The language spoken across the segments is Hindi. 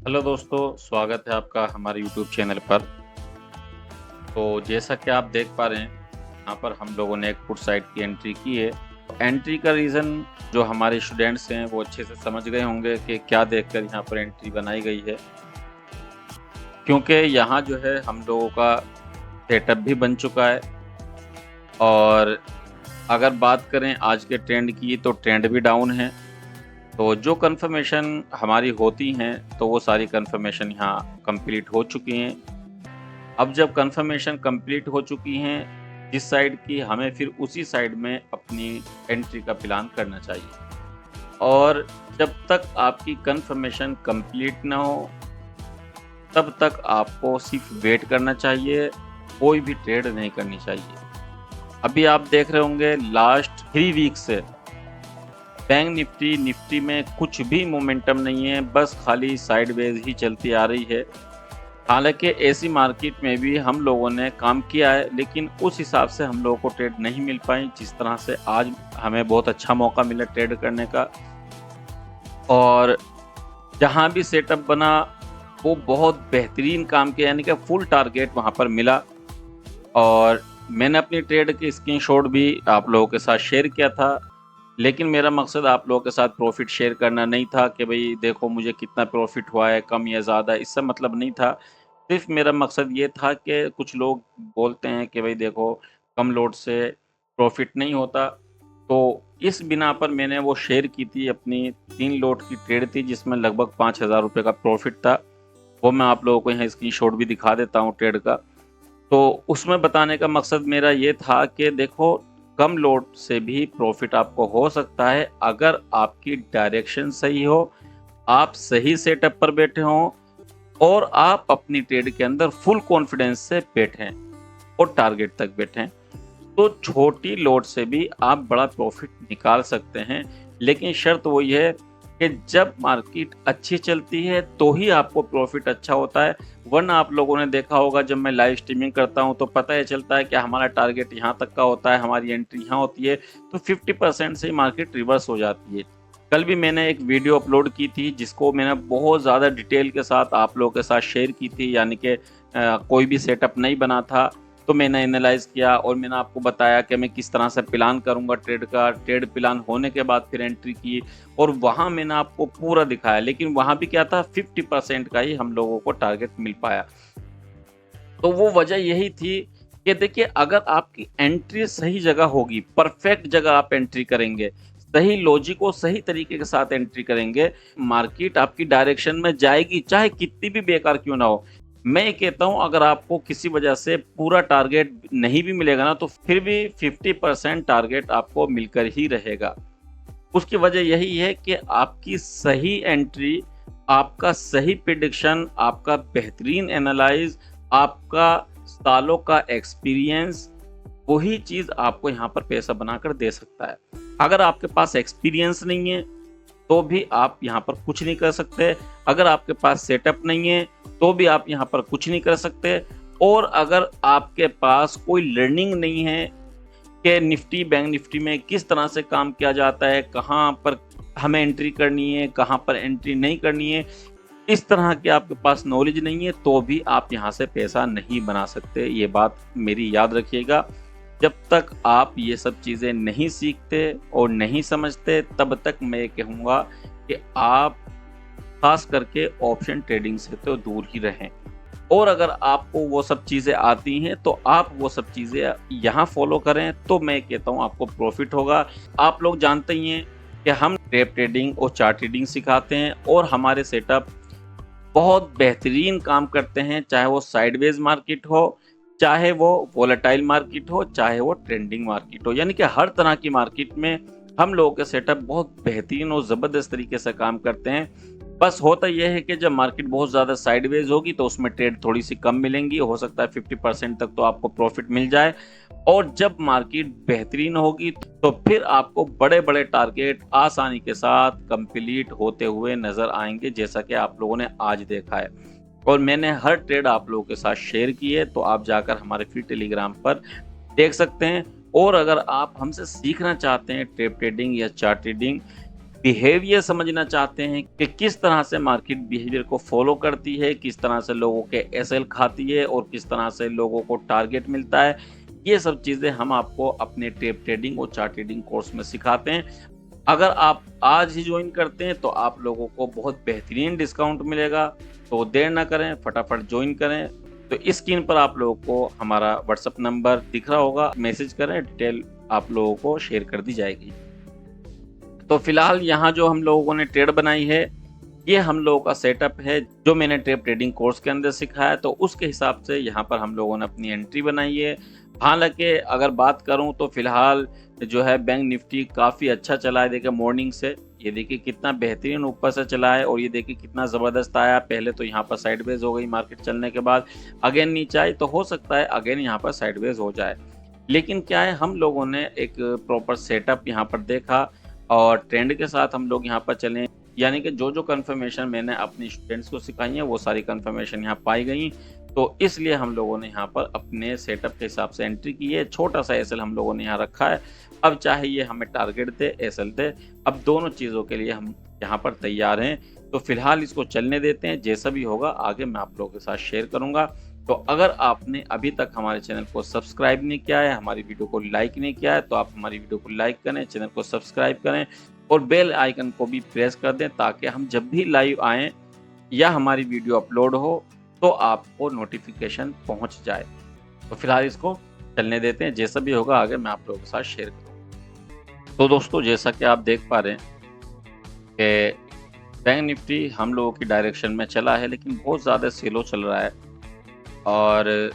हेलो दोस्तों, स्वागत है आपका हमारे यूट्यूब चैनल पर। तो जैसा कि आप देख पा रहे हैं, यहाँ पर हम लोगों ने एक पुट साइड की एंट्री की है। तो एंट्री का रीज़न जो हमारे स्टूडेंट्स हैं वो अच्छे से समझ गए होंगे कि क्या देखकर यहाँ पर एंट्री बनाई गई है। क्योंकि यहाँ जो है हम लोगों का सेटअप भी बन चुका है, और अगर बात करें आज के ट्रेंड की तो ट्रेंड भी डाउन है। तो जो कन्फर्मेशन हमारी होती हैं तो वो सारी कन्फर्मेशन यहाँ कंप्लीट हो चुकी हैं। अब जब कन्फर्मेशन कंप्लीट हो चुकी हैं जिस साइड की, हमें फिर उसी साइड में अपनी एंट्री का प्लान करना चाहिए। और जब तक आपकी कन्फर्मेशन कंप्लीट ना हो तब तक आपको सिर्फ वेट करना चाहिए, कोई भी ट्रेड नहीं करनी चाहिए। अभी आप देख रहे होंगे लास्ट 3 वीक से बैंक निफ्टी में कुछ भी मोमेंटम नहीं है, बस खाली साइडवेज ही चलती आ रही है। हालांकि ऐसी मार्केट में भी हम लोगों ने काम किया है, लेकिन उस हिसाब से हम लोगों को ट्रेड नहीं मिल पाई जिस तरह से आज हमें बहुत अच्छा मौका मिला ट्रेड करने का। और जहां भी सेटअप बना वो बहुत बेहतरीन काम किया, यानी कि फुल टारगेट वहां पर मिला। और मैंने अपनी ट्रेड की स्क्रीनशॉट भी आप लोगों के साथ शेयर किया था, लेकिन मेरा मकसद आप लोगों के साथ प्रॉफिट शेयर करना नहीं था कि भाई देखो मुझे कितना प्रॉफिट हुआ है, कम या ज़्यादा, इससे मतलब नहीं था। सिर्फ मेरा मकसद ये था कि कुछ लोग बोलते हैं कि भाई देखो कम लोड से प्रॉफिट नहीं होता। तो इस बिना पर मैंने वो शेयर की थी, अपनी 3 लोड की ट्रेड थी जिसमें लगभग 5,000 रुपये का प्रॉफिट था। वो मैं आप लोगों को यहाँ स्क्रीनशॉट भी दिखा देता हूँ ट्रेड का। तो उसमें बताने का मकसद मेरा ये था कि देखो कम लोड से भी प्रॉफिट आपको हो सकता है अगर आपकी डायरेक्शन सही हो, आप सही सेटअप पर बैठे हों और आप अपनी ट्रेड के अंदर फुल कॉन्फिडेंस से बैठें और टारगेट तक बैठें। तो छोटी लोड से भी आप बड़ा प्रॉफिट निकाल सकते हैं, लेकिन शर्त वही है कि जब मार्केट अच्छी चलती है तो ही आपको प्रॉफिट अच्छा होता है। वरना आप लोगों ने देखा होगा जब मैं लाइव स्ट्रीमिंग करता हूं तो पता ही चलता है कि हमारा टारगेट यहां तक का होता है, हमारी एंट्री यहां होती है, तो 50% से ही मार्केट रिवर्स हो जाती है। कल भी मैंने एक वीडियो अपलोड की थी जिसको मैंने बहुत ज़्यादा डिटेल के साथ आप लोगों के साथ शेयर की थी, यानी कि कोई भी सेटअप नहीं बना था। तो मैंने एनालाइज़ किया और मैंने आपको बताया कि मैं किस तरह से प्लान करूंगा ट्रेड का। ट्रेड प्लान होने के बाद फिर एंट्री की, और वहाँ मैंने आपको पूरा दिखाया, लेकिन वहाँ भी क्या था 50% का ही हम लोगों को टारगेट मिल पाया। तो वो वजह यही थी कि देखिए अगर आपकी एंट्री सही जगह होगी, परफेक्ट जगह आप एंट्री करेंगे, सही लॉजिक और सही तरीके के साथ एंट्री करेंगे, मार्केट आपकी डायरेक्शन में जाएगी चाहे कितनी भी बेकार क्यों ना हो। मैं ये कहता हूँ अगर आपको किसी वजह से पूरा टारगेट नहीं भी मिलेगा ना तो फिर भी 50% टारगेट आपको मिलकर ही रहेगा। उसकी वजह यही है कि आपकी सही एंट्री, आपका सही प्रिडिक्शन, आपका बेहतरीन एनालाइज, आपका सालों का एक्सपीरियंस, वही चीज़ आपको यहाँ पर पैसा बनाकर दे सकता है। अगर आपके पास एक्सपीरियंस नहीं है तो भी आप यहाँ पर कुछ नहीं कर सकते। अगर आपके पास सेटअप नहीं है तो भी आप यहाँ पर कुछ नहीं कर सकते। और अगर आपके पास कोई लर्निंग नहीं है कि निफ्टी बैंक निफ्टी में किस तरह से काम किया जाता है, कहाँ पर हमें एंट्री करनी है, कहाँ पर एंट्री नहीं करनी है, इस तरह की आपके पास नॉलेज नहीं है, तो भी आप यहाँ से पैसा नहीं बना सकते। ये बात मेरी याद रखिएगा। जब तक आप ये सब चीज़ें नहीं सीखते और नहीं समझते तब तक मैं कहूँगा कि आप खास करके ऑप्शन ट्रेडिंग से तो दूर ही रहें। और अगर आपको वो सब चीज़ें आती हैं तो आप वो सब चीज़ें यहाँ फॉलो करें, तो मैं कहता हूँ आपको प्रॉफिट होगा। आप लोग जानते ही हैं कि हम डे ट्रेडिंग और चार्ट ट्रेडिंग सिखाते हैं और हमारे सेटअप बहुत बेहतरीन काम करते हैं, चाहे वो साइडवेज मार्केट हो, चाहे वो वोलेटाइल मार्केट हो, चाहे वो ट्रेंडिंग मार्केट हो, यानी कि हर तरह की मार्केट में हम लोगों के सेटअप बहुत बेहतरीन और ज़बरदस्त तरीके से काम करते हैं। बस होता यह है कि जब मार्केट बहुत ज़्यादा साइडवेज होगी तो उसमें ट्रेड थोड़ी सी कम मिलेंगी, हो सकता है 50% तक तो आपको प्रॉफिट मिल जाए। और जब मार्केट बेहतरीन होगी तो फिर आपको बड़े बड़े टारगेट आसानी के साथ कंप्लीट होते हुए नज़र आएंगे, जैसा कि आप लोगों ने आज देखा है। और मैंने हर ट्रेड आप लोगों के साथ शेयर की है, तो आप जाकर हमारे फ्री टेलीग्राम पर देख सकते हैं। और अगर आप हमसे सीखना चाहते हैं ट्रेड ट्रेडिंग या चार्ट ट्रेडिंग, बिहेवियर समझना चाहते हैं कि किस तरह से मार्केट बिहेवियर को फॉलो करती है, किस तरह से लोगों के एसएल खाती है और किस तरह से लोगों को टारगेट मिलता है, ये सब चीज़ें हम आपको अपने टेप ट्रेडिंग और चार्ट ट्रेडिंग कोर्स में सिखाते हैं। अगर आप आज ही ज्वाइन करते हैं तो आप लोगों को बहुत बेहतरीन डिस्काउंट मिलेगा, तो देर ना करें, फटाफट ज्वाइन करें। तो इस स्क्रीन पर आप लोगों को हमारा व्हाट्सएप नंबर दिख रहा होगा, मैसेज करें, डिटेल आप लोगों को शेयर कर दी जाएगी। तो फिलहाल यहाँ जो हम लोगों ने ट्रेड बनाई है, ये हम लोगों का सेटअप है जो मैंने टेप ट्रेडिंग कोर्स के अंदर सिखाया, तो उसके हिसाब से यहाँ पर हम लोगों ने अपनी एंट्री बनाई है। हालांकि अगर बात करूं तो फिलहाल जो है बैंक निफ्टी काफ़ी अच्छा चला है। देखिए मॉर्निंग से ये देखिए कितना बेहतरीन ऊपर से चला है और ये देखिए कितना ज़बरदस्त आया। पहले तो यहाँ पर साइडवेज हो गई मार्केट चलने के बाद, अगेन नीचे आई, तो हो सकता है अगेन यहाँ पर साइडवेज हो जाए। लेकिन क्या है, हम लोगों ने एक प्रॉपर सेटअप यहाँ पर देखा और ट्रेंड के साथ हम लोग यहाँ पर चले। यानी कि जो कंफर्मेशन मैंने अपने स्टूडेंट्स को सिखाई है वो सारी कंफर्मेशन यहाँ पाई गई, तो इसलिए हम लोगों ने यहाँ पर अपने सेटअप के हिसाब से एंट्री की है। छोटा सा एसएल हम लोगों ने यहाँ रखा है। अब चाहे ये हमें टारगेट दे, एसएल दे, अब दोनों चीज़ों के लिए हम यहाँ पर तैयार हैं। तो फिलहाल इसको चलने देते हैं, जैसा भी होगा आगे मैं आप लोगों के साथ शेयर करूँगा। तो अगर आपने अभी तक हमारे चैनल को सब्सक्राइब नहीं किया है, हमारी वीडियो को लाइक नहीं किया है, तो आप हमारी वीडियो को लाइक करें, चैनल को सब्सक्राइब करें और बेल आइकन को भी प्रेस कर दें, ताकि हम जब भी लाइव आएँ या हमारी वीडियो अपलोड हो तो आपको नोटिफिकेशन पहुंच जाए। तो फिलहाल इसको चलने देते हैं, जैसा भी होगा आगे मैं आप लोगों के साथ शेयर करूँगा। तो दोस्तों, जैसा कि आप देख पा रहे हैं कि बैंक निफ्टी हम लोगों की डायरेक्शन में चला है, लेकिन बहुत ज़्यादा स्लो चल रहा है और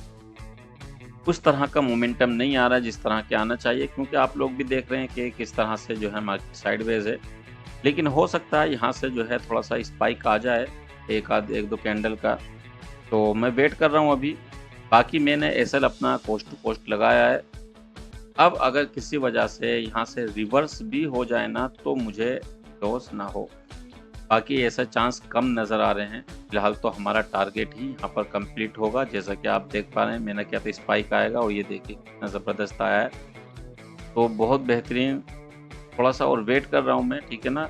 उस तरह का मोमेंटम नहीं आ रहा है जिस तरह के आना चाहिए, क्योंकि आप लोग भी देख रहे हैं कि किस तरह से जो है मार्केट साइडवेज है। लेकिन हो सकता है यहाँ से जो है थोड़ा सा स्पाइक आ जाए, एक दो कैंडल का। तो मैं वेट कर रहा हूँ अभी। बाकी मैंने एसएल अपना कोस्ट टू कोस्ट लगाया है। अब अगर किसी वजह से यहाँ से रिवर्स भी हो जाए ना, तो मुझे लॉस ना हो। बाकी ऐसा चांस कम नज़र आ रहे हैं। फिलहाल तो हमारा टारगेट ही यहाँ पर कंप्लीट होगा। जैसा कि आप देख पा रहे हैं, मैंने क्या था, स्पाइक आएगा और ये देखिए कितना ज़बरदस्त आया है। तो बहुत बेहतरीन। थोड़ा सा और वेट कर रहा हूँ मैं, ठीक है ना।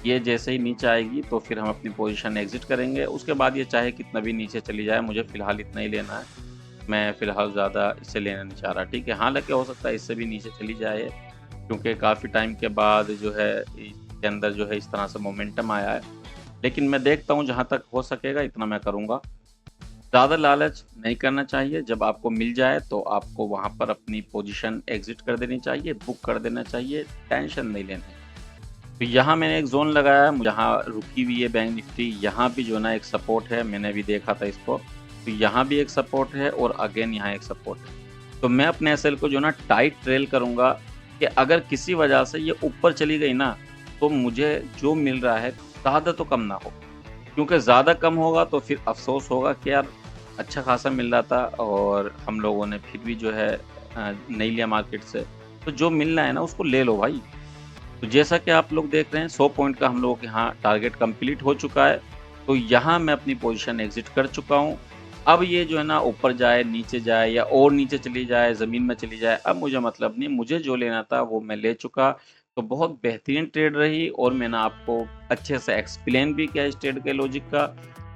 ये जैसे ही नीचे आएगी तो फिर हम अपनी पोजीशन एग्जिट करेंगे। उसके बाद ये चाहे कितना भी नीचे चली जाए, मुझे फ़िलहाल इतना ही लेना है। मैं फ़िलहाल ज़्यादा इससे लेना नहीं चाह रहा, ठीक है। हालांकि हो सकता है इससे भी नीचे चली जाए, क्योंकि काफ़ी टाइम के बाद जो है इसके अंदर जो है इस तरह से मोमेंटम आया है। लेकिन मैं देखता हूँ, जहाँ तक हो सकेगा इतना मैं करूँगा। ज़्यादा लालच नहीं करना चाहिए। जब आपको मिल जाए तो आपको वहाँ पर अपनी पोजीशन एग्जिट कर देनी चाहिए, बुक कर देना चाहिए, टेंशन नहीं लेना। तो यहाँ मैंने एक जोन लगाया है, जहाँ रुकी हुई है बैंक निफ्टी। यहाँ भी जो ना एक सपोर्ट है, मैंने भी देखा था इसको। तो यहाँ भी एक सपोर्ट है और अगेन यहाँ एक सपोर्ट है। तो मैं अपने एसएल को जो ना टाइट ट्रेल करूँगा कि अगर किसी वजह से ये ऊपर चली गई ना, तो मुझे जो मिल रहा है ज़्यादा तो कम ना हो, क्योंकि ज़्यादा कम होगा तो फिर अफसोस होगा कि यार अच्छा खासा मिल रहा था और हम लोगों ने फिर भी जो है नहीं लिया मार्केट से। तो जो मिलना है ना उसको ले लो भाई। तो जैसा कि आप लोग देख रहे हैं, 100 पॉइंट का हम लोगों के यहाँ टारगेट कंप्लीट हो चुका है। तो यहाँ मैं अपनी पोजीशन एग्जिट कर चुका हूँ। अब ये जो है ना ऊपर जाए, नीचे जाए या और नीचे चली जाए, ज़मीन में चली जाए, अब मुझे मतलब नहीं। मुझे जो लेना था वो मैं ले चुका। तो बहुत बेहतरीन ट्रेड रही और मैंने आपको अच्छे से एक्सप्लेन भी किया इस ट्रेड के लॉजिक का।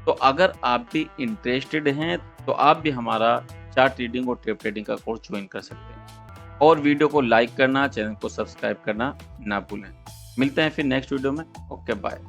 तो अगर आप भी इंटरेस्टेड हैं तो आप भी हमारा चार्ट ट्रेडिंग और टेप ट्रेडिंग का कोर्स ज्वाइन कर सकते हैं। और वीडियो को लाइक करना, चैनल को सब्सक्राइब करना ना भूलें। मिलते हैं फिर नेक्स्ट वीडियो में। Okay, bye.